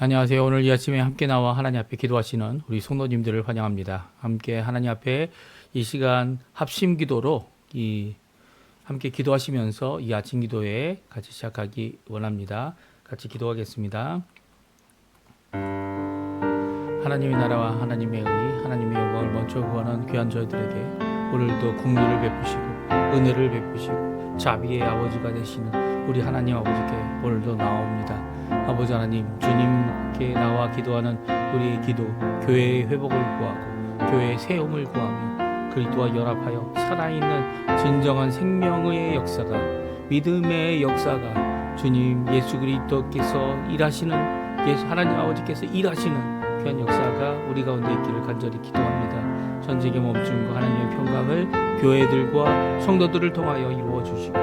안녕하세요. 오늘 이 아침에 함께 나와 하나님 앞에 기도하시는 우리 성도님들을 환영합니다. 함께 하나님 앞에 이 시간 합심 기도로 함께 기도하시면서 이 아침 기도에 같이 시작하기 원합니다. 같이 기도하겠습니다. 하나님의 나라와 하나님의 의, 하나님의 영광을 먼저 구하는 귀한 저희들에게 오늘도 긍휼을 베푸시고 은혜를 베푸시고 자비의 아버지가 되시는 우리 하나님 아버지께 오늘도 나옵니다. 아버지 하나님, 주님께 나와 기도하는 우리의 기도, 교회의 회복을 구하고 교회의 세움을 구하며 그리스도와 연합하여 살아있는 진정한 생명의 역사가, 믿음의 역사가 주님 예수 그리스도께서 일하시는, 예수 하나님 아버지께서 일하시는 귀한 역사가 우리 가운데 있기를 간절히 기도합니다. 전쟁의 멈춤과 하나님의 평강을 교회들과 성도들을 통하여 이루어 주시고,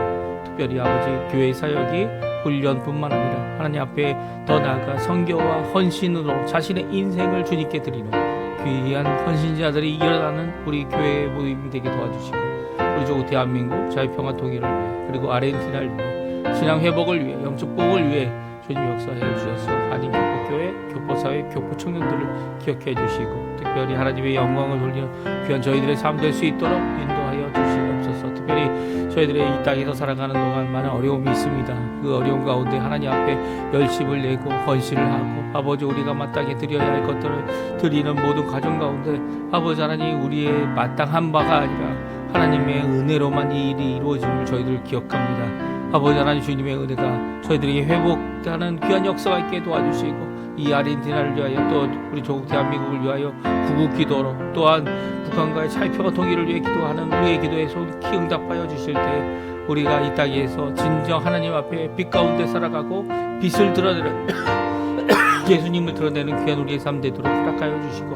특별히 아버지 교회 사역이 훈련뿐만 아니라 하나님 앞에 더 나아가 선교와 헌신으로 자신의 인생을 주님께 드리는 귀한 헌신자들이 일어나는 우리 교회의 모임이 되게 도와주시고, 우리 조국 대한민국 자유평화 통일을 위해, 그리고 아르헨티나를 위해, 신앙 회복을 위해, 영적 복을 위해 주님 역사해 주셔서 한인 교포교회, 교포사회, 교포청년들을 기억해 주시고, 특별히 하나님의 영광을 돌리는 귀한 저희들의 삶 될 수 있도록 인도하여 주시옵소서. 특별히 저희들의 이 땅에서 살아가는 동안 많은 어려움이 있습니다. 그 어려움 가운데 하나님 앞에 열심을 내고 헌신을 하고, 아버지 우리가 마땅히 드려야 할 것들을 드리는 모든 과정 가운데 아버지 하나님, 우리의 마땅한 바가 아니라 하나님의 은혜로만 이 일이 이루어짐을 저희들 기억합니다. 아버지 하나님, 주님의 은혜가 저희들에게 회복하는 귀한 역사가 있게 도와주시고, 이 아르헨티나를 위하여, 또 우리 조국 대한민국을 위하여 구국 기도로, 또한 북한과의 자유평화 통일을 위해 기도하는 우리의 기도에 속히 응답하여 주실 때 우리가 이 땅에서 진정 하나님 앞에 빛 가운데 살아가고 빛을 드러내는 예수님을 드러내는 귀한 우리의 삶 되도록 허락하여 주시고,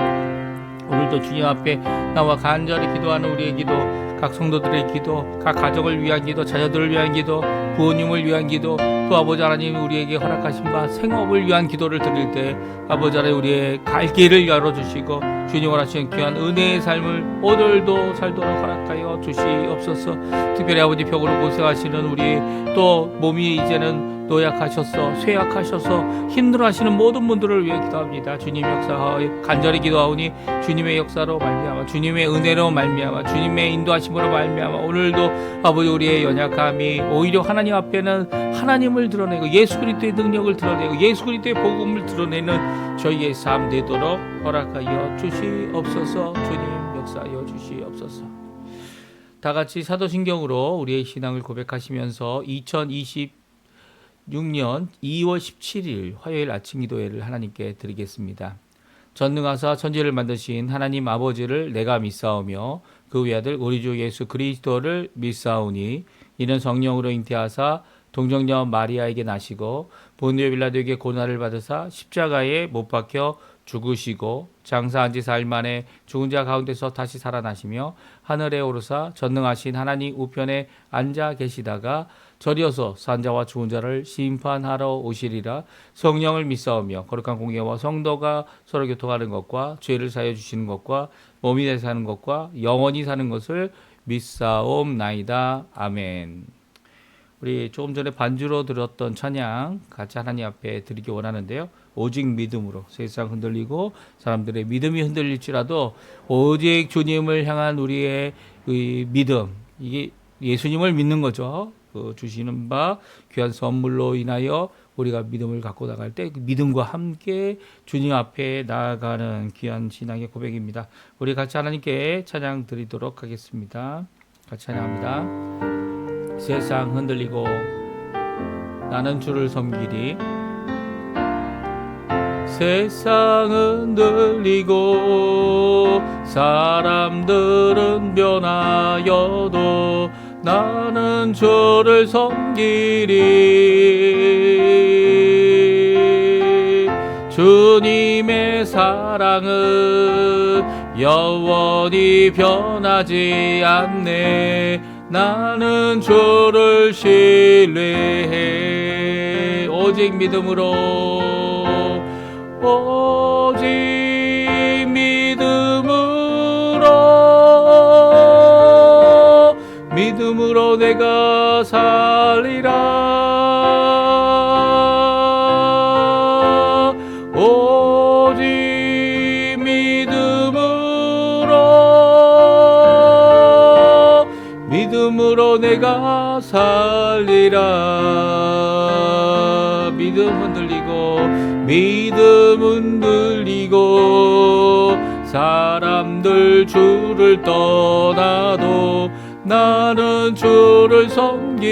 오늘도 주님 앞에 나와 간절히 기도하는 우리의 기도, 각 성도들의 기도, 각 가정을 위한 기도, 자녀들을 위한 기도, 부모님을 위한 기도, 또 아버지 하나님 우리에게 허락하신 바 생업을 위한 기도를 드릴 때 아버지 하나님 우리의 갈 길을 열어주시고, 주님 원하시는 귀한 은혜의 삶을 오늘도 살도록 허락하여 주시옵소서. 특별히 아버지 병으로 고생하시는 우리, 또 몸이 이제는 노약하셔서 쇠약하셔서 힘들어하시는 모든 분들을 위해 기도합니다. 주님 역사하여 간절히 기도하오니 주님의 역사로 말미암아, 주님의 은혜로 말미암아, 주님의 인도하심으로 말미암아 오늘도 아버지 우리의 연약함이 오히려 하나님 앞에는 하나님을 드러내고 예수 그리스도의 능력을 드러내고 예수 그리스도의 복음을 드러내는 저희의 삶 되도록 허락하여 주시옵소서. 주님 역사하여 주시옵소서. 다 같이 사도신경으로 우리의 신앙을 고백하시면서 2026년 2월 17일 화요일 아침 기도회를 하나님께 드리겠습니다. 전능하사 천지를 만드신 하나님 아버지를 내가 믿사오며 그 외아들 우리 주 예수 그리스도를 믿사오니 이는 성령으로 잉태하사 동정녀 마리아에게 나시고 본디오 빌라도에게 고난을 받으사 십자가에 못 박혀 죽으시고 장사한 지 사흘 만에 죽은 자 가운데서 다시 살아나시며 하늘에 오르사 전능하신 하나님 우편에 앉아 계시다가 저리어서 산 자와 죽은 자를 심판하러 오시리라. 성령을 믿사오며 거룩한 공예와 성도가 서로 교통하는 것과 죄를 사하여 주시는 것과 몸이 되어 사는 것과 영원히 사는 것을 믿사옵나이다. 아멘. 우리 조금 전에 반주로 들었던 찬양 같이 하나님 앞에 드리기 원하는데요. 오직 믿음으로, 세상 흔들리고 사람들의 믿음이 흔들릴지라도 오직 주님을 향한 우리의 믿음, 이게 예수님을 믿는 거죠. 그 주시는 바 귀한 선물로 인하여 우리가 믿음을 갖고 나갈 때 그 믿음과 함께 주님 앞에 나아가는 귀한 신앙의 고백입니다. 우리 같이 하나님께 찬양 드리도록 하겠습니다. 같이 찬양합니다. 세상 흔들리고 나는 주를 섬기리. 세상 흔들리고 사람들은 변하여도 나는 주를 섬기리. 주님의 사랑은 영원히 변하지 않네. 나는 주를 신뢰해. 오직 믿음으로, 오직 믿음으로 내가 살리라. 살리라. 믿음 흔들리고 사람들 주를 떠나도 나는 주를 섬기리.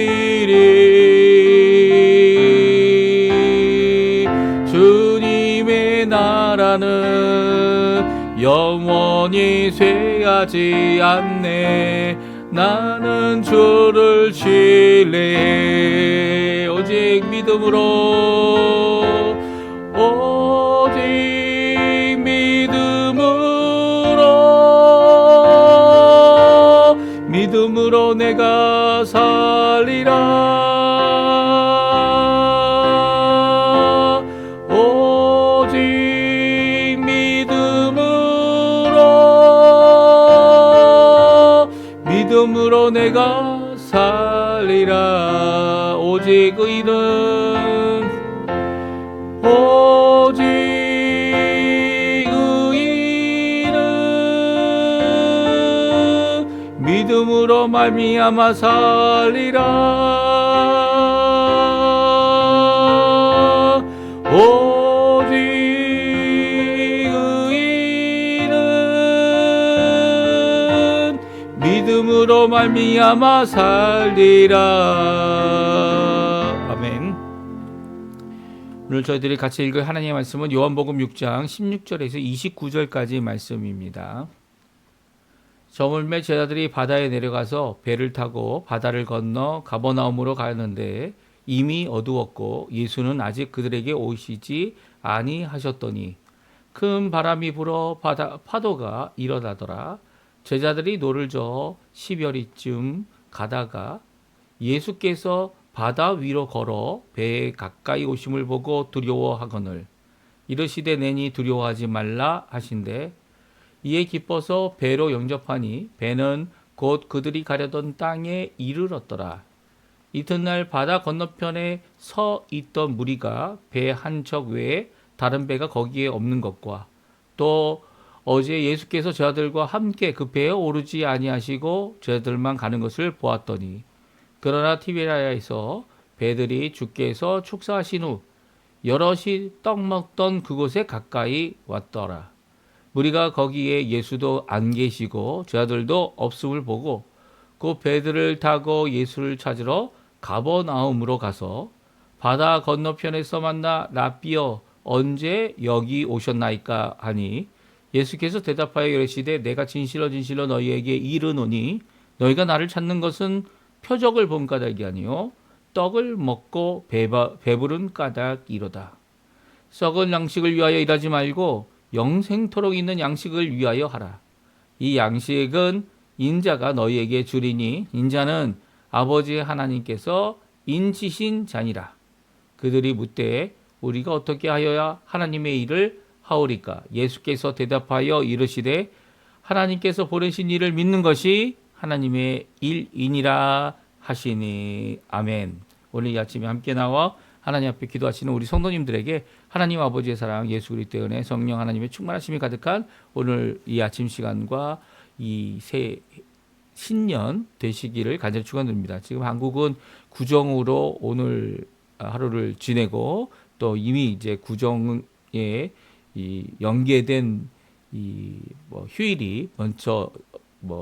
주님의 나라는 영원히 쇠하지 않네. 나는 주를 신뢰해. 오직 믿음으로 내가 살리라. 오직 믿음으로 내가 살리라. 오직 의인은 믿음으로 말미암아 살리라. 오직 의인은 믿음으로 말미암아 살리라. 아멘. 오늘 저희들이 같이 읽을 하나님의 말씀은 요한복음 6장 16절에서 29절까지 말씀입니다. 저물매 제자들이 바다에 내려가서 배를 타고 바다를 건너 가버나움으로 가는데 이미 어두웠고 예수는 아직 그들에게 오시지 아니하셨더니 큰 바람이 불어 파도가 일어나더라. 제자들이 노를 저어 10여리쯤 가다가 예수께서 바다 위로 걸어 배에 가까이 오심을 보고 두려워하거늘 이르시되 내니 두려워하지 말라 하신대 이에 기뻐서 배로 영접하니 배는 곧 그들이 가려던 땅에 이르렀더라. 이튿날 바다 건너편에 서 있던 무리가 배 한 척 외에 다른 배가 거기에 없는 것과 또 어제 예수께서 저들과 함께 그 배에 오르지 아니하시고 저들만 가는 것을 보았더니 그러나 티베리아에서 배들이 주께서 축사하신 후 여럿이 떡 먹던 그곳에 가까이 왔더라. 무리가 거기에 예수도 안 계시고 저들도 없음을 보고 그 배들을 타고 예수를 찾으러 가버나움으로 가서 바다 건너편에서 만나 랍비여 언제 여기 오셨나이까 하니 예수께서 대답하여 이르시되 내가 진실로 너희에게 이르노니 너희가 나를 찾는 것은 표적을 본 까닭이 아니요 떡을 먹고 배부른 까닭이로다. 썩은 양식을 위하여 일하지 말고 영생토록 있는 양식을 위하여 하라. 이 양식은 인자가 너희에게 주리니 인자는 아버지 하나님께서 인치신 자니라. 그들이 묻되 우리가 어떻게 하여야 하나님의 일을 하오리까? 예수께서 대답하여 이르시되 하나님께서 보내신 일을 믿는 것이 하나님의 일이니라 하시니. 아멘. 오늘 이 아침에 함께 나와 하나님 앞에 기도하시는 우리 성도님들에게 하나님 아버지의 사랑, 예수 그리스도의 은혜, 성령 하나님의 충만하심이 가득한 오늘 이 아침 시간과 이 새 신년 되시기를 간절히 축원드립니다. 지금 한국은 구정으로 오늘 하루를 지내고 또 이미 이제 구정에 이 연계된 이 휴일이 먼저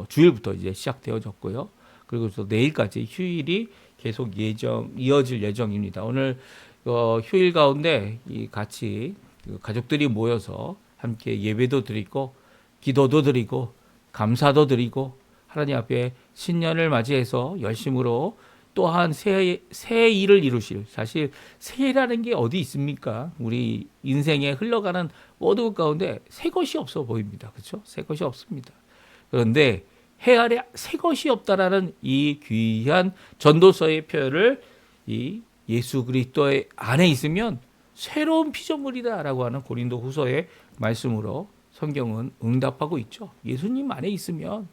주일부터 이제 시작되어졌고요. 그리고 또 내일까지 휴일이 계속 이어질 예정입니다. 오늘 휴일 가운데 같이 가족들이 모여서 함께 예배도 드리고 기도도 드리고 감사도 드리고 하나님 앞에 신년을 맞이해서 열심으로 또한 새 일을 이루실, 사실 새해라는 게 어디 있습니까? 우리 인생에 흘러가는 모든 것 가운데 새 것이 없어 보입니다. 그렇죠? 새 것이 없습니다. 그런데 해 아래 새 것이 없다라는 이 귀한 전도서의 표현을 이 예수 그리스도의 안에 있으면 새로운 피조물이다라고 하는 고린도 후서의 말씀으로 성경은 응답하고 있죠. 예수님 안에 있으면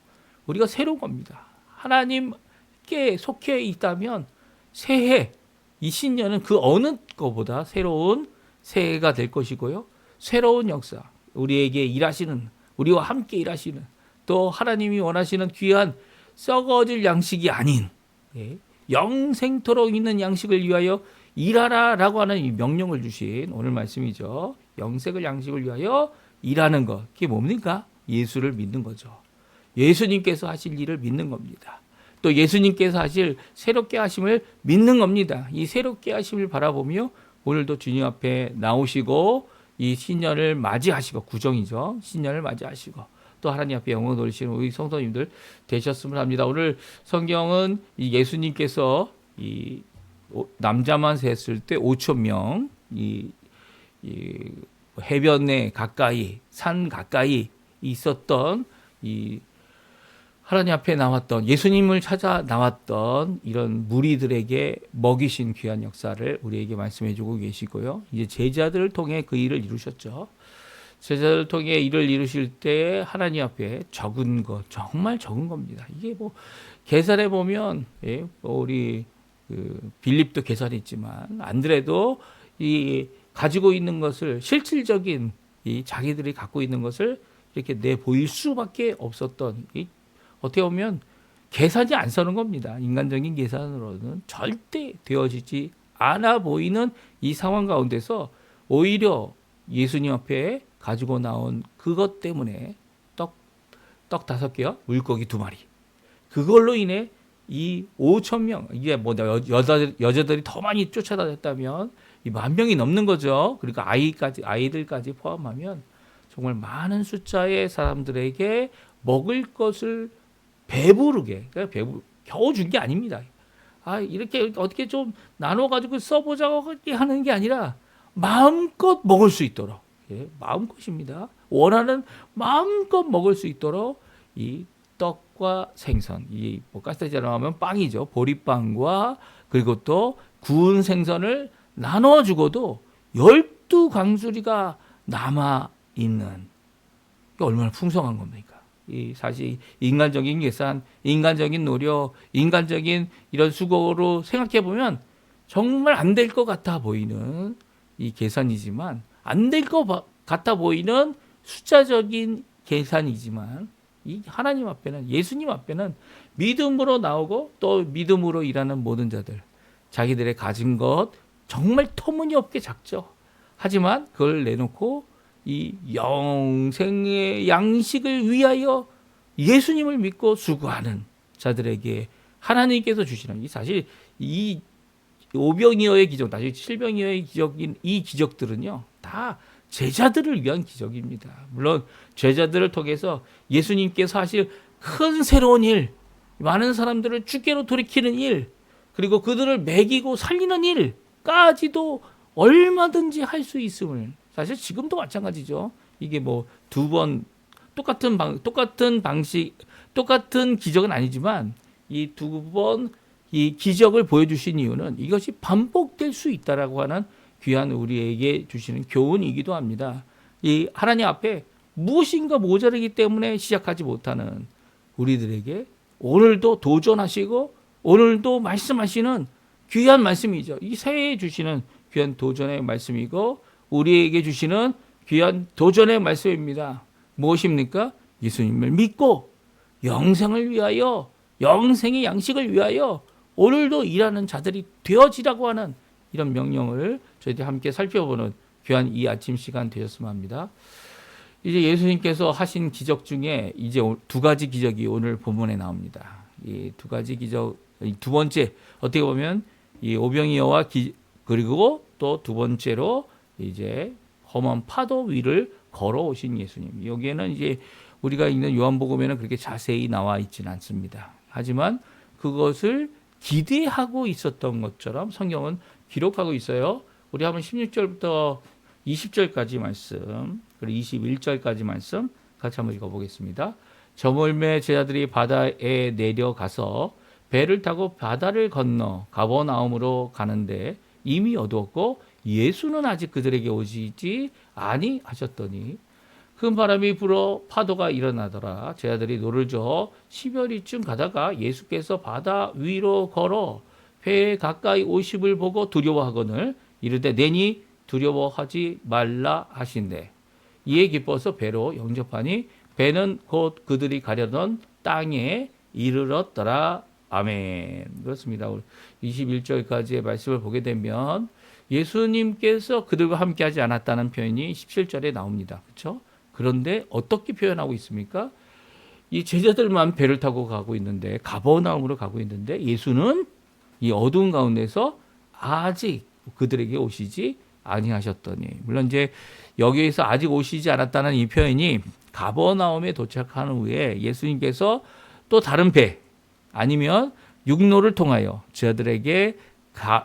우리가 새로운 겁니다. 하나님께 속해 있다면 새해, 이 신년은 그 어느 것보다 새로운 새해가 될 것이고요. 새로운 역사, 우리에게 일하시는, 우리와 함께 일하시는, 또 하나님이 원하시는 귀한 썩어질 양식이 아닌 영생토록 있는 양식을 위하여 일하라라고 하는 이 명령을 주신 오늘 말씀이죠. 영생을 양식을 위하여 일하는 것. 그게 뭡니까? 예수를 믿는 거죠. 예수님께서 하실 일을 믿는 겁니다. 또 예수님께서 하실 새롭게 하심을 믿는 겁니다. 이 새롭게 하심을 바라보며 오늘도 주님 앞에 나오시고 이 신년을 맞이하시고, 구정이죠. 신년을 맞이하시고 또 하나님 앞에 영광 돌리시는 우리 성도님들 되셨으면 합니다. 오늘 성경은 이 예수님께서 이 남자만 셌을 때 5천 명, 이 해변에 가까이, 산 가까이 있었던 이 하나님 앞에 나왔던, 예수님을 찾아 나왔던 이런 무리들에게 먹이신 귀한 역사를 우리에게 말씀해 주고 계시고요. 이제 제자들을 통해 그 일을 이루셨죠. 제자들을 통해 일을 이루실 때 하나님 앞에 적은 것, 정말 적은 겁니다. 이게 뭐 계산해 보면, 우리 빌립도 계산했지만 안드레도 이 가지고 있는 것을, 실질적인 이 자기들이 갖고 있는 것을 이렇게 내 보일 수밖에 없었던, 어떻게 보면 계산이 안 서는 겁니다. 인간적인 계산으로는 절대 되어지지 않아 보이는 이 상황 가운데서 오히려 예수님 앞에 가지고 나온 그것 때문에 떡 5개와 물고기 2마리, 그걸로 인해 이 5천 명, 이게 뭐 여자들이 더 많이 쫓아다녔다면 이 10,000명이 넘는 거죠. 그러니까 아이들까지 포함하면 정말 많은 숫자의 사람들에게 먹을 것을 배부르게, 그러니까 겨우 준 게 아닙니다. 이렇게 어떻게 좀 나눠가지고 써보자고 하는 게 아니라 마음껏 먹을 수 있도록, 마음껏입니다. 원하는 마음껏 먹을 수 있도록 이 떡과 생선, 뭐 가스테라로 하면 빵이죠. 보리빵과 그리고 또 구운 생선을 나눠주고도 12광주리가 남아있는, 얼마나 풍성한 겁니까? 사실 인간적인 계산, 인간적인 노력, 인간적인 이런 수고로 생각해 보면 정말 안 될 것 같아 보이는 이 계산이지만, 안 될 것 같아 보이는 숫자적인 계산이지만, 이 하나님 앞에는, 예수님 앞에는 믿음으로 나오고 또 믿음으로 일하는 모든 자들, 자기들의 가진 것 정말 터무니없게 작죠. 하지만 그걸 내놓고 이 영생의 양식을 위하여 예수님을 믿고 수고하는 자들에게 하나님께서 주시는, 사실 이 오병이어의 기적, 다시 7병이어의 기적인 이 기적들은요, 다 제자들을 위한 기적입니다. 물론 제자들을 통해서 예수님께서 하실 큰 새로운 일, 많은 사람들을 주께로 돌이키는 일, 그리고 그들을 먹이고 살리는 일까지도 얼마든지 할 수 있음을, 사실 지금도 마찬가지죠. 이게 뭐 2번 똑같은 방식, 똑같은 기적은 아니지만 이 2번 이 기적을 보여주신 이유는 이것이 반복될 수 있다라고 하는 귀한 우리에게 주시는 교훈이기도 합니다. 이 하나님 앞에 무엇인가 모자르기 때문에 시작하지 못하는 우리들에게 오늘도 도전하시고 오늘도 말씀하시는 귀한 말씀이죠. 이 새해에 주시는 귀한 도전의 말씀이고 우리에게 주시는 귀한 도전의 말씀입니다. 무엇입니까? 예수님을 믿고 영생을 위하여, 영생의 양식을 위하여 오늘도 일하는 자들이 되어지라고 하는 이런 명령을 저희들이 함께 살펴보는 귀한 이 아침 시간 되셨으면 합니다. 이제 예수님께서 하신 기적 중에 이제 2가지 기적이 오늘 본문에 나옵니다. 이 2가지 기적, 두 번째, 어떻게 보면 이 오병이어와 그리고 또 2번째로 이제 험한 파도 위를 걸어오신 예수님. 여기에는 이제 우리가 읽는 요한복음에는 그렇게 자세히 나와 있지는 않습니다. 하지만 그것을 기대하고 있었던 것처럼 성경은 기록하고 있어요. 우리 한번 16절부터 20절까지 말씀, 그리고 21절까지 말씀 같이 한번 읽어보겠습니다. 저물매 제자들이 바다에 내려가서 배를 타고 바다를 건너 가버나움으로 가는데 이미 어두웠고 예수는 아직 그들에게 오시지 아니하셨더니 큰 바람이 불어 파도가 일어나더라. 제자들이 노를 저어 10여리쯤 가다가 예수께서 바다 위로 걸어 배에 가까이 오심을 보고 두려워하거늘 이르되 내니 두려워하지 말라 하신대. 이에 기뻐서 배로 영접하니 배는 곧 그들이 가려던 땅에 이르렀더라. 아멘. 그렇습니다. 21절까지의 말씀을 보게 되면 예수님께서 그들과 함께하지 않았다는 표현이 17절에 나옵니다. 그렇죠? 그런데 어떻게 표현하고 있습니까? 이 제자들만 배를 타고 가고 있는데, 가버나움으로 가고 있는데, 예수는 이 어두운 가운데서 아직 그들에게 오시지 아니하셨더니, 물론 이제 여기에서 아직 오시지 않았다는 이 표현이 가버나움에 도착한 후에 예수님께서 또 다른 배 아니면 육로를 통하여 제자들에게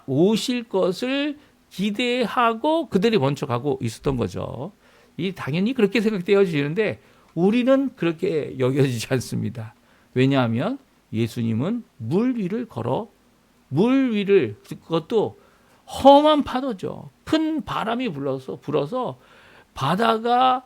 오실 것을 기대하고 그들이 먼저 가고 있었던 거죠. 이 당연히 그렇게 생각되어지는데 우리는 그렇게 여겨지지 않습니다. 왜냐하면 예수님은 물 위를 걸어, 물 위를, 그것도 험한 파도죠. 큰 바람이 불어서 바다가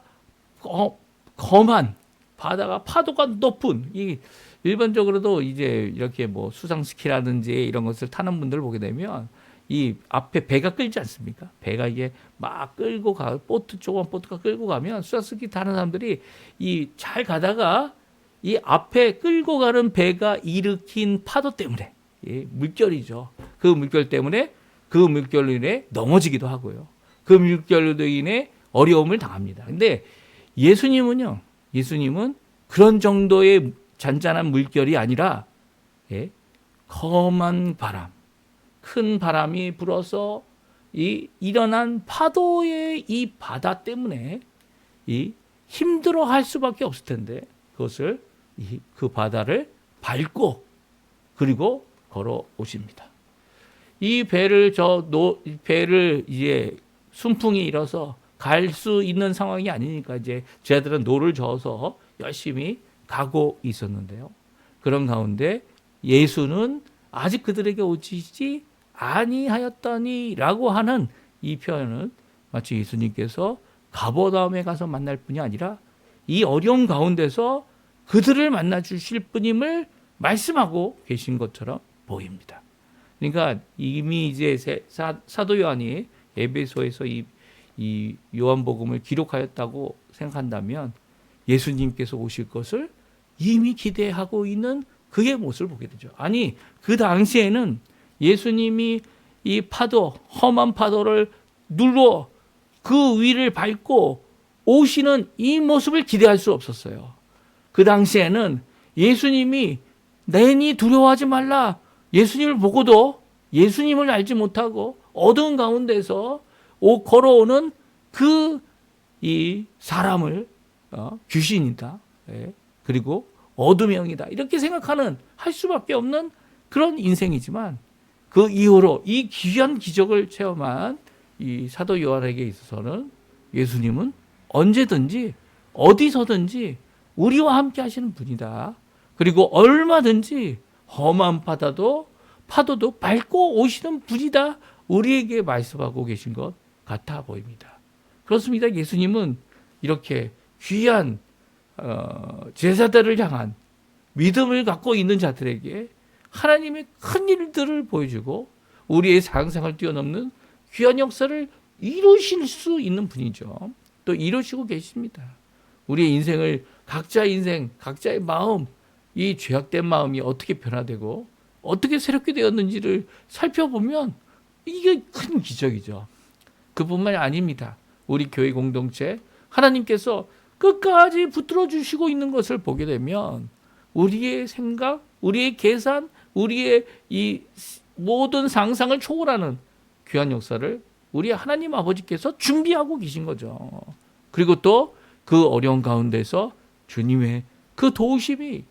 험한, 바다가 파도가 높은, 이 일반적으로도 이제 이렇게 뭐 수상스키라든지 이런 것을 타는 분들 보게 되면 이 앞에 배가 끌지 않습니까? 배가 이게 막 끌고 가, 조그만 보트가 끌고 가면 수상스키 타는 사람들이 이 잘 가다가 이 앞에 끌고 가는 배가 일으킨 파도 때문에, 예, 물결이죠. 그 물결 때문에 그 물결로 인해 넘어지기도 하고요. 그 물결로 인해 어려움을 당합니다. 근데 예수님은요, 예수님은 그런 정도의 잔잔한 물결이 아니라, 예, 험한 바람, 큰 바람이 불어서 일어난 파도의 이 바다 때문에 힘들어할 수밖에 없을 텐데 그것을 그 바다를 밟고 그리고 걸어 오십니다. 이 배를 이제 순풍이 일어서 갈 수 있는 상황이 아니니까 이제 제자들은 노를 저어서 열심히 가고 있었는데요. 그런 가운데 예수는 아직 그들에게 오시지 아니하였더니라고 하는 이 표현은 마치 예수님께서 가버나움에 가서 만날 뿐이 아니라 이 어려움 가운데서 그들을 만나 주실 분임을 말씀하고 계신 것처럼 보입니다. 그러니까 이미 이제 사도 요한이 에베소에서 이 요한복음을 기록하였다고 생각한다면 예수님께서 오실 것을 이미 기대하고 있는 그의 모습을 보게 되죠. 아니, 그 당시에는 예수님이 이 파도, 험한 파도를 눌러 그 위를 밟고 오시는 이 모습을 기대할 수 없었어요. 그 당시에는 예수님이 내니 두려워하지 말라. 예수님을 보고도 예수님을 알지 못하고 어두운 가운데서 걸어오는 이 사람을 귀신이다. 예. 그리고 어둠의 영이다. 이렇게 생각하는, 할 수밖에 없는 그런 인생이지만 그 이후로 이 귀한 기적을 체험한 이 사도 요한에게 있어서는 예수님은 언제든지 어디서든지 우리와 함께 하시는 분이다. 그리고 얼마든지 험한 파도도 밟고 오시는 분이다. 우리에게 말씀하고 계신 것 같아 보입니다. 그렇습니다. 예수님은 이렇게 귀한 제자들을 향한 믿음을 갖고 있는 자들에게 하나님의 큰 일들을 보여주고 우리의 상상을 뛰어넘는 귀한 역사를 이루실 수 있는 분이죠. 또 이루시고 계십니다. 우리의 인생을, 각자의 인생, 각자의 마음, 이 죄악된 마음이 어떻게 변화되고 어떻게 새롭게 되었는지를 살펴보면 이게 큰 기적이죠. 그뿐만이 아닙니다. 우리 교회 공동체, 하나님께서 끝까지 붙들어 주시고 있는 것을 보게 되면 우리의 생각, 우리의 계산, 우리의 이 모든 상상을 초월하는 귀한 역사를 우리 하나님 아버지께서 준비하고 계신 거죠. 그리고 또 그 어려운 가운데서 주님의 그 도우심이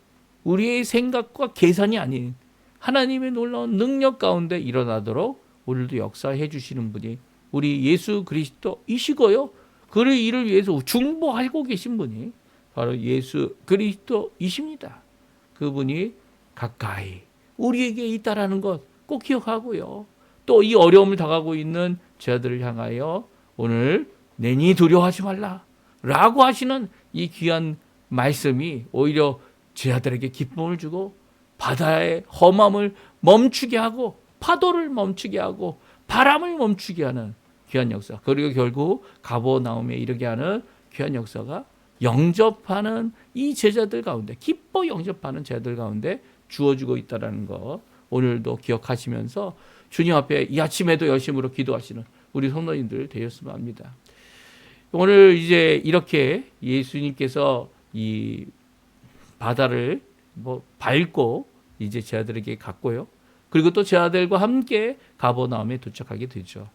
우리의 생각과 계산이 아닌 하나님의 놀라운 능력 가운데 일어나도록 오늘도 역사해 주시는 분이 우리 예수 그리스도이시고요. 그를 이를 위해서 중보하고 계신 분이 바로 예수 그리스도이십니다. 그분이 가까이 우리에게 있다라는 것 꼭 기억하고요. 또 이 어려움을 당하고 있는 제자들을 향하여 오늘 내니 두려워하지 말라 라고 하시는 이 귀한 말씀이 오히려 제자들에게 기쁨을 주고 바다의 험함을 멈추게 하고 파도를 멈추게 하고 바람을 멈추게 하는 귀한 역사, 그리고 결국 가버나움에 이르게 하는 귀한 역사가 영접하는 이 제자들 가운데, 기뻐 영접하는 제자들 가운데 주어주고 있다는 거 오늘도 기억하시면서 주님 앞에 이 아침에도 열심으로 기도하시는 우리 성도님들 되었으면 합니다. 오늘 이제 이렇게 예수님께서 이 바다를 밟고 이제 제 아들에게 갔고요. 그리고 또 제 아들과 함께 가버나움에 도착하게 되죠.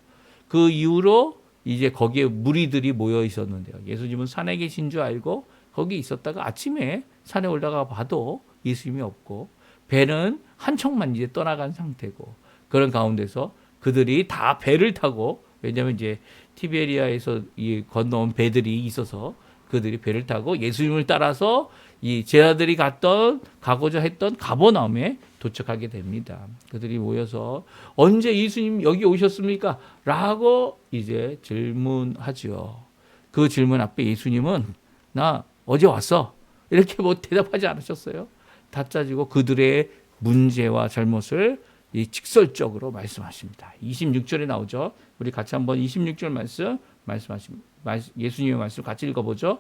그 이후로 이제 거기에 무리들이 모여 있었는데요. 예수님은 산에 계신 줄 알고 거기 있었다가 아침에 산에 올라가 봐도 예수님이 없고 배는 한 척만 이제 떠나간 상태고 그런 가운데서 그들이 다 배를 타고 왜냐하면 이제 티베리아에서 이 건너온 배들이 있어서 그들이 배를 타고 예수님을 따라서 이 제자들이 가고자 했던 가버나움에 도착하게 됩니다. 그들이 모여서 언제 예수님 여기 오셨습니까? 라고 이제 질문하죠. 그 질문 앞에 예수님은 나 어제 왔어. 이렇게 대답하지 않으셨어요. 다짜지고 그들의 문제와 잘못을 이 직설적으로 말씀하십니다. 26절에 나오죠. 우리 같이 한번 26절 말씀하십니다. 예수님의 말씀 같이 읽어보죠.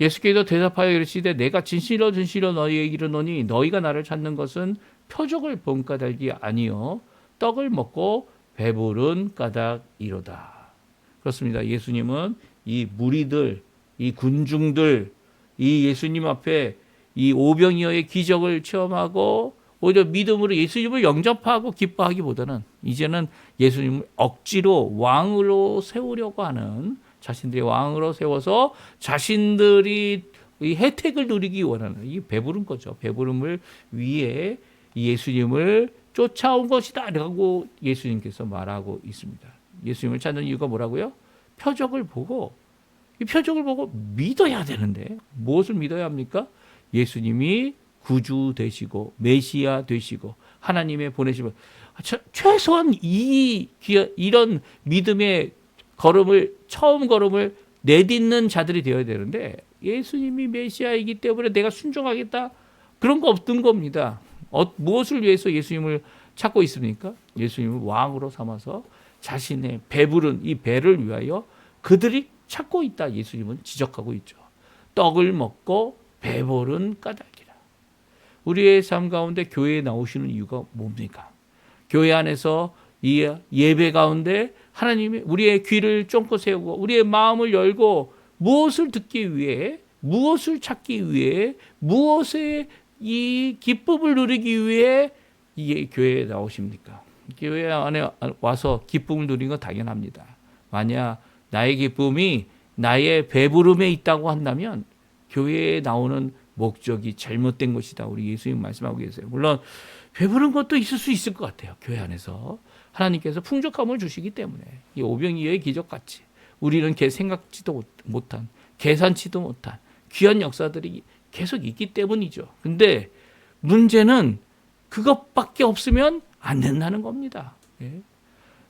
예수께서 대답하여 이르시되 내가 진실로 너희에게 이르노니 너희가 나를 찾는 것은 표적을 본 까닭이 아니요 떡을 먹고 배부른 까닭이로다. 그렇습니다. 예수님은 이 무리들, 이 군중들, 이 예수님 앞에 이 오병이어의 기적을 체험하고 오히려 믿음으로 예수님을 영접하고 기뻐하기보다는 이제는 예수님을 억지로 왕으로 세우려고 하는 자신들의 왕으로 세워서 자신들이 이 혜택을 누리기 원하는 이 배부른 거죠. 배부름을 위해 예수님을 쫓아온 것이다 라고 예수님께서 말하고 있습니다. 예수님을 찾는 이유가 뭐라고요? 표적을 보고 이 표적을 보고 믿어야 되는데 무엇을 믿어야 합니까? 예수님이 구주 되시고 메시아 되시고 하나님의 보내심을 최소한 이런 믿음의 처음 걸음을 내딛는 자들이 되어야 되는데 예수님이 메시아이기 때문에 내가 순종하겠다 그런 거 없던 겁니다. 무엇을 위해서 예수님을 찾고 있습니까? 예수님을 왕으로 삼아서 자신의 배부른 이 배를 위하여 그들이 찾고 있다. 예수님은 지적하고 있죠. 떡을 먹고 배부른 까닭이라. 우리의 삶 가운데 교회에 나오시는 이유가 뭡니까? 교회 안에서 이 예배 가운데 하나님이 우리의 귀를 쫑긋 세우고 우리의 마음을 열고 무엇을 듣기 위해 무엇을 찾기 위해 무엇에 이 기쁨을 누리기 위해 이 교회에 나오십니까? 교회 안에 와서 기쁨을 누리는 건 당연합니다. 만약 나의 기쁨이 나의 배부름에 있다고 한다면 교회에 나오는 목적이 잘못된 것이다. 우리 예수님 말씀하고 계세요. 물론 배부른 것도 있을 수 있을 것 같아요. 교회 안에서 하나님께서 풍족함을 주시기 때문에 이 오병이어의 기적같이 우리는 생각지도 못한 계산치도 못한 귀한 역사들이 계속 있기 때문이죠. 근데 문제는 그것밖에 없으면 안 된다는 겁니다. 예.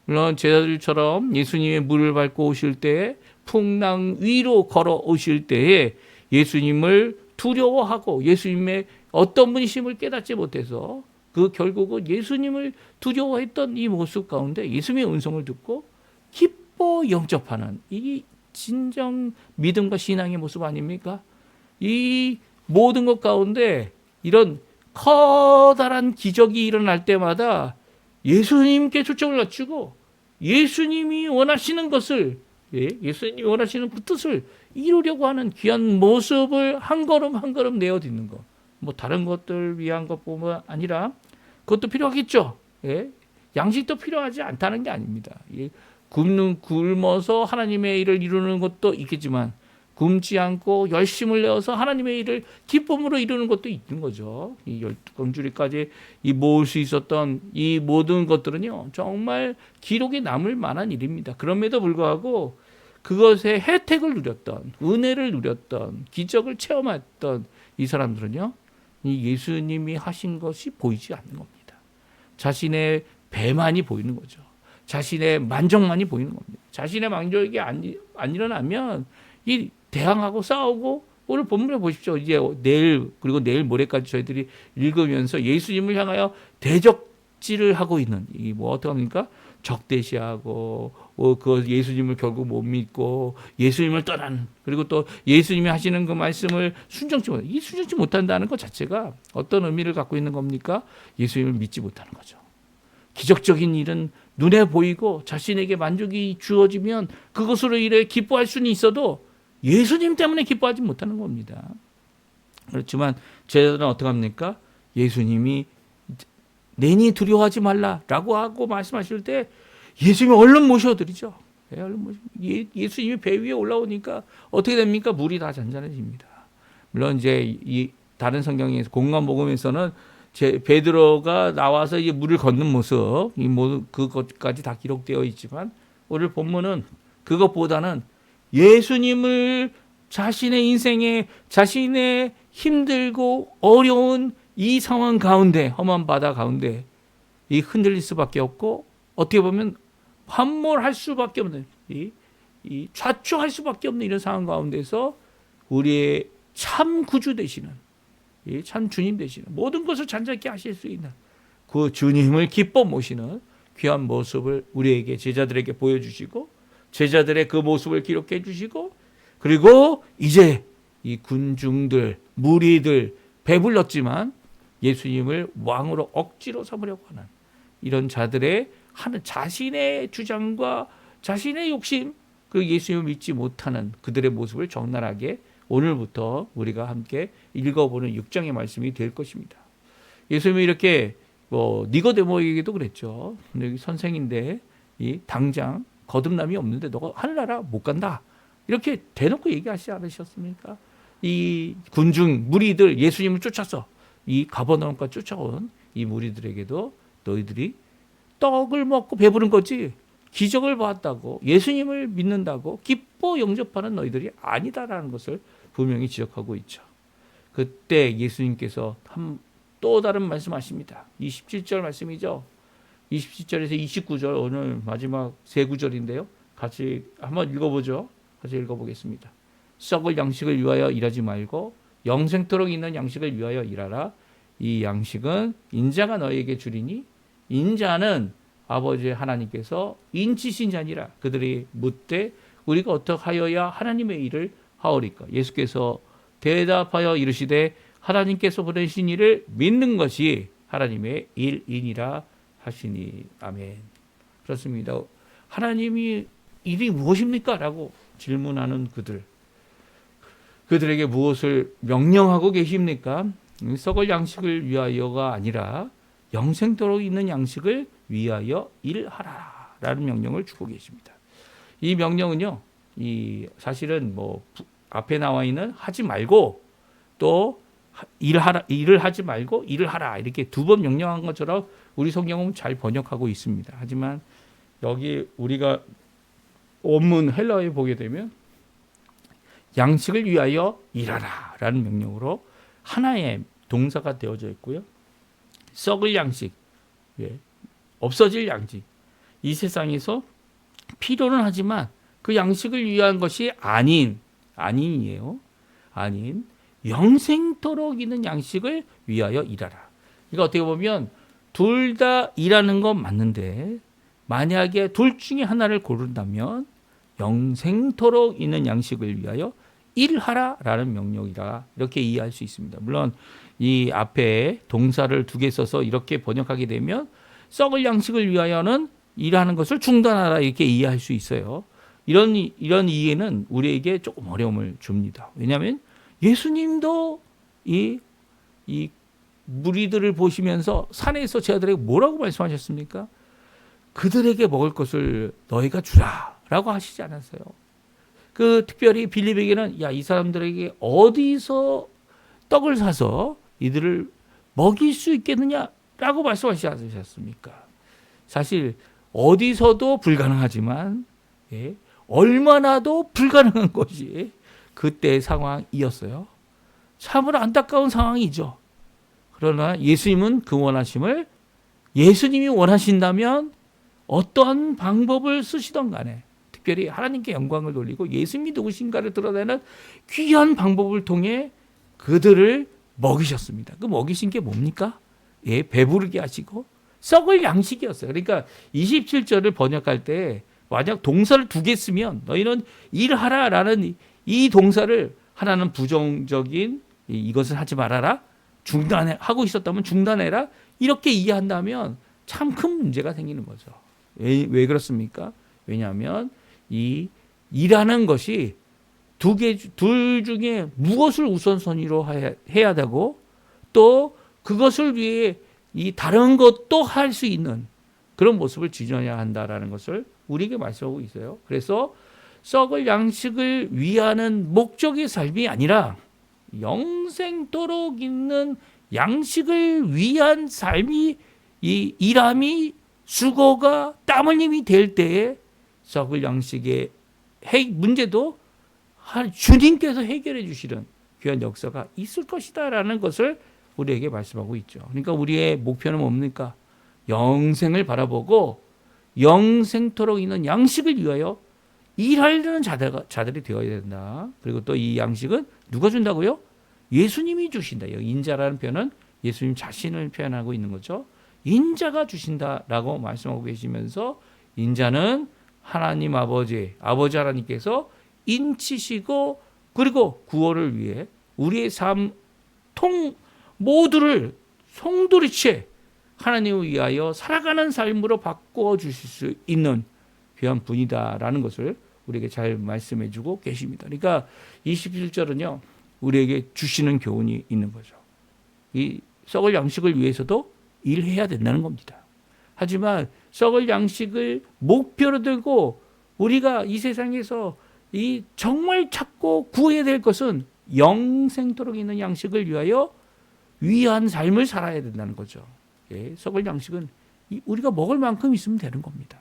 물론 제자들처럼 예수님의 물을 밟고 오실 때에 풍랑 위로 걸어 오실 때에 예수님을 두려워하고 예수님의 어떤 분이심을 깨닫지 못해서 그 결국은 예수님을 두려워했던 이 모습 가운데 예수님의 음성을 듣고 기뻐 영접하는 이 진정 믿음과 신앙의 모습 아닙니까? 이 모든 것 가운데 이런 커다란 기적이 일어날 때마다 예수님께 초점을 맞추고 예수님이 원하시는 것을 예수님이 원하시는 그 뜻을 이루려고 하는 귀한 모습을 한 걸음 한 걸음 내어딛는 것. 뭐 다른 것들 위한 것뿐만 아니라 그것도 필요하겠죠. 예? 양식도 필요하지 않다는 게 아닙니다. 굶어서 하나님의 일을 이루는 것도 있겠지만 굶지 않고 열심을 내어서 하나님의 일을 기쁨으로 이루는 것도 있는 거죠. 이 12광주리까지 모을 수 있었던 이 모든 것들은요, 정말 기록에 남을 만한 일입니다. 그럼에도 불구하고 그것의 혜택을 누렸던, 은혜를 누렸던, 기적을 체험했던 이 사람들은요, 이 예수님이 하신 것이 보이지 않는 겁니다. 자신의 배만이 보이는 거죠. 자신의 만족만이 보이는 겁니다. 자신의 만족이 안 일어나면 이 대항하고 싸우고 오늘 본문에 보십시오. 이제 내일 그리고 내일 모레까지 저희들이 읽으면서 예수님을 향하여 대적질을 하고 있는 이 어떻게 합니까? 적대시하고 그 예수님을 결국 못 믿고 예수님을 떠나는, 그리고 또 예수님이 하시는 그 말씀을 순종치 못한다는 것 자체가 어떤 의미를 갖고 있는 겁니까? 예수님을 믿지 못하는 거죠. 기적적인 일은 눈에 보이고 자신에게 만족이 주어지면 그것으로 인해 기뻐할 수는 있어도 예수님 때문에 기뻐하지 못하는 겁니다. 그렇지만 제자들은 어떻게 합니까? 예수님이 내니 두려워하지 말라라고 하고 말씀하실 때 예수님이 얼른 모셔드리죠. 예수님이 배 위에 올라오니까 어떻게 됩니까? 물이 다 잔잔해집니다. 물론 이제 이 다른 성경에서 공간복음에서는 베드로가 나와서 이제 물을 걷는 모습, 그것까지 다 기록되어 있지만 오늘 본문은 그것보다는 예수님을 자신의 인생에 자신의 힘들고 어려운 이 상황 가운데, 험한 바다 가운데 이 흔들릴 수밖에 없고 어떻게 보면 함몰할 수밖에 없는 이 좌초할 수밖에 없는 이런 상황 가운데서 우리의 참 구주 되시는, 참 주님 되시는, 모든 것을 잔잔케 하실 수 있는 그 주님을 기뻐 모시는 귀한 모습을 우리에게, 제자들에게 보여주시고 제자들의 그 모습을 기록해 주시고, 그리고 이제 이 군중들, 무리들 배불렀지만 예수님을 왕으로 억지로 삼으려고 하는 이런 자들의 하는 자신의 주장과 자신의 욕심, 그 예수님을 믿지 못하는 그들의 모습을 적나라하게 오늘부터 우리가 함께 읽어보는 6장의 말씀이 될 것입니다. 예수님이 이렇게 니고데모에게도 그랬죠. 여기 선생인데 이 당장 거듭남이 없는데 너가 하늘나라 못 간다, 이렇게 대놓고 얘기하시지 않으셨습니까? 이 군중 무리들, 예수님을 쫓아서 이 가버나움까지 쫓아온 이 무리들에게도 너희들이 떡을 먹고 배부른 거지 기적을 봤다고 예수님을 믿는다고 기뻐 영접하는 너희들이 아니다라는 것을 분명히 지적하고 있죠. 그때 예수님께서 또 다른 말씀하십니다. 27절 말씀이죠. 27절에서 29절, 오늘 마지막 세 구절인데요. 같이 한번 읽어보죠. 같이 읽어보겠습니다. 썩을 양식을 위하여 일하지 말고 영생토록 있는 양식을 위하여 일하라. 이 양식은 인자가 너희에게 주리니 인자는 아버지 하나님께서 인치신 자니라. 그들이 묻되 우리가 어떻게 하여야 하나님의 일을 하오리까? 예수께서 대답하여 이르시되 하나님께서 보내신 일을 믿는 것이 하나님의 일이니라 하시니. 아멘. 그렇습니다. 하나님이 일이 무엇입니까? 라고 질문하는 그들에게 무엇을 명령하고 계십니까? 썩을 양식을 위하여가 아니라 영생토록 있는 양식을 위하여 일하라 라는 명령을 주고 계십니다. 이 명령은요, 사실은 앞에 나와 있는 하지 말고 또 일을 하지 말고 일을 하라, 이렇게 두 번 명령한 것처럼 우리 성경은 잘 번역하고 있습니다. 하지만 여기 우리가 원문 헬라어에 보게 되면 양식을 위하여 일하라 라는 명령으로 하나의 동사가 되어져 있고요. 썩을 양식, 없어질 양식, 이 세상에서 필요는 하지만 그 양식을 위한 것이 아닌이에요. 아닌 영생토록 있는 양식을 위하여 일하라. 이거 어떻게 보면 둘 다 일하는 건 맞는데 만약에 둘 중에 하나를 고른다면 영생토록 있는 양식을 위하여 일하라라는 명령이라 이렇게 이해할 수 있습니다. 물론 이 앞에 동사를 두 개 써서 이렇게 번역하게 되면 썩을 양식을 위하여는 일하는 것을 중단하라, 이렇게 이해할 수 있어요. 이런 이해는 우리에게 조금 어려움을 줍니다. 왜냐하면 예수님도 이 무리들을 보시면서 산에서 제자들에게 뭐라고 말씀하셨습니까? 그들에게 먹을 것을 너희가 주라라고 하시지 않았어요. 특별히 빌립에게는 이 사람들에게 어디서 떡을 사서 이들을 먹일 수 있겠느냐라고 말씀하시지 않으셨습니까? 사실 어디서도 불가능하지만 얼마나도 불가능한 것이 그때의 상황이었어요. 참으로 안타까운 상황이죠. 그러나 예수님은 그 원하심을, 예수님이 원하신다면 어떠한 방법을 쓰시던 간에 특별히 하나님께 영광을 돌리고 예수님이 누구신가를 드러내는 귀한 방법을 통해 그들을 먹이셨습니다. 그 먹이신 게 뭡니까? 배부르게 하시고 썩을 양식이었어요. 그러니까 27절을 번역할 때 만약 동사를 두 개 쓰면 너희는 일하라라는 이 동사를 하나는 부정적인 이것을 하지 말아라. 하고 있었다면 중단해라. 이렇게 이해한다면 참 큰 문제가 생기는 거죠. 왜 그렇습니까? 왜냐하면 이 일하는 것이 둘 중에 무엇을 우선순위로 해야 되고 또 그것을 위해 이 다른 것도 할 수 있는 그런 모습을 지녀야 한다라는 것을 우리에게 말씀하고 있어요. 그래서 썩을 양식을 위하는 목적의 삶이 아니라 영생토록 있는 양식을 위한 삶이 이 일함이 수고가 땀 흘림이 될 때에 썩을 양식의 문제도 주님께서 해결해 주시는 귀한 역사가 있을 것이다라는 것을 우리에게 말씀하고 있죠. 그러니까 우리의 목표는 뭡니까? 영생을 바라보고 영생토록 있는 양식을 위하여 일하려는 자들이 되어야 된다. 그리고 또 이 양식은 누가 준다고요? 예수님이 주신다. 여기 인자라는 표현은 예수님 자신을 표현하고 있는 거죠. 인자가 주신다라고 말씀하고 계시면서 인자는 하나님 아버지 하나님께서 인치시고 그리고 구원을 위해 우리의 삶 모두를 송두리째 하나님을 위하여 살아가는 삶으로 바꿔 주실 수 있는 귀한 분이다라는 것을 우리에게 잘 말씀해 주고 계십니다. 그러니까 27절은요. 우리에게 주시는 교훈이 있는 거죠. 이 썩을 양식을 위해서도 일해야 된다는 겁니다. 하지만 썩을 양식을 목표로 들고 우리가 이 세상에서 이 정말 찾고 구해야 될 것은 영생토록 있는 양식을 위한 삶을 살아야 된다는 거죠. 예, 썩을 양식은 우리가 먹을 만큼 있으면 되는 겁니다.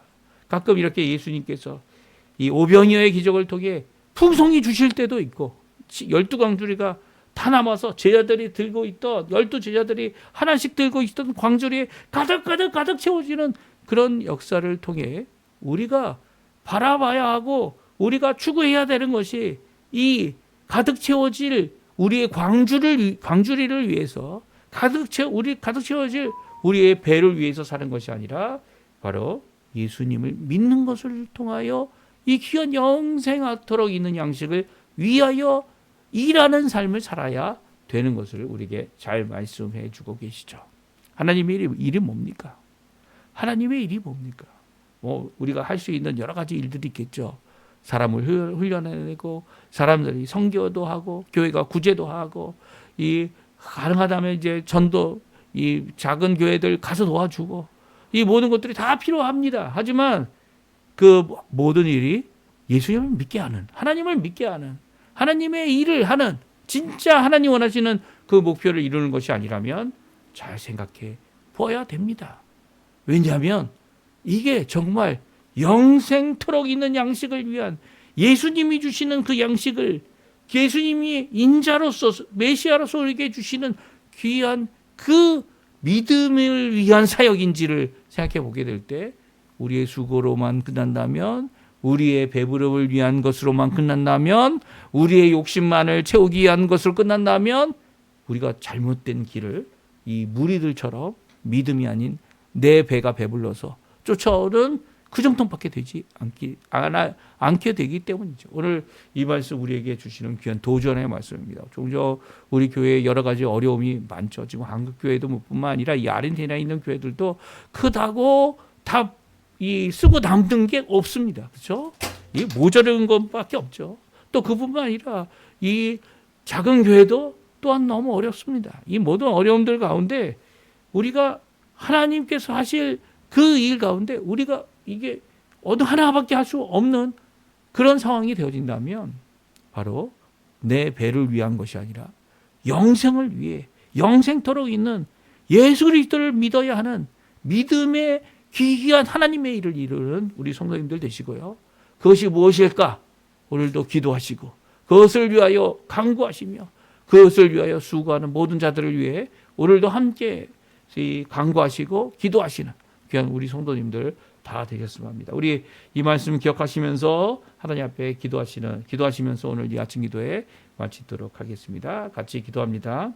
가끔 이렇게 예수님께서 이 오병이어의 기적을 통해 풍성히 주실 때도 있고 12광주리가 다 남아서 제자들이 들고 있던 12제자들이 하나씩 들고 있던 광주리에 가득 채워지는 그런 역사를 통해 우리가 바라봐야 하고 우리가 추구해야 되는 것이 이 가득 채워질 우리의 광주리를 위해서 가득 채워질 우리의 배를 위해서 사는 것이 아니라 바로 예수님을 믿는 것을 통하여 이 귀한 영생토록 있는 양식을 위하여 일하는 삶을 살아야 되는 것을 우리에게 잘 말씀해 주고 계시죠. 하나님의 일이 뭡니까? 하나님의 일이 뭡니까? 우리가 할 수 있는 여러 가지 일들이 있겠죠. 사람을 훈련해내고 사람들이 선교도 하고 교회가 구제도 하고 이 가능하다면 이제 전도 이 작은 교회들 가서 도와주고 이 모든 것들이 다 필요합니다. 하지만 그 모든 일이 예수님을 믿게 하는 하나님을 믿게 하는 하나님의 일을 하는 진짜 하나님 원하시는 그 목표를 이루는 것이 아니라면 잘 생각해 보아야 됩니다. 왜냐하면 이게 정말 영생토록 있는 양식을 위한 예수님이 주시는 그 양식을 예수님이 인자로서 메시아로서 우리에게 주시는 귀한 그 믿음을 위한 사역인지를 생각해 보게 될 때 우리의 수고로만 끝난다면 우리의 배부름을 위한 것으로만 끝난다면 우리의 욕심만을 채우기 위한 것으로 끝난다면 우리가 잘못된 길을 이 무리들처럼 믿음이 아닌 내 배가 배불러서 쫓아오는 그 정도밖에 되지 않게 되기 때문이죠. 오늘 이 말씀 우리에게 주시는 귀한 도전의 말씀입니다. 종종 우리 교회에 여러 가지 어려움이 많죠. 지금 한국 교회도 뿐만 아니라 이 아르헨티나에 있는 교회들도 크다고 다 이 쓰고 남는 게 없습니다. 그렇죠? 이 모자른 것밖에 없죠. 또 그뿐만 아니라 이 작은 교회도 또한 너무 어렵습니다. 이 모든 어려움들 가운데 우리가 하나님께서 하실 그 일 가운데 우리가 이게 어느 하나밖에 할 수 없는 그런 상황이 되어진다면 바로 내 배를 위한 것이 아니라 영생을 위해 영생토록 있는 예수 그리스도를 믿어야 하는 믿음의 귀한 하나님의 일을 이루는 우리 성도님들 되시고요. 그것이 무엇일까? 오늘도 기도하시고 그것을 위하여 간구하시며 그것을 위하여 수고하는 모든 자들을 위해 오늘도 함께 간구하시고 기도하시는 귀한 우리 성도님들 다 되셨으면 합니다. 우리 이 말씀 기억하시면서 하나님 앞에 기도하시면서 오늘 이 아침 기도에 마치도록 하겠습니다. 같이 기도합니다.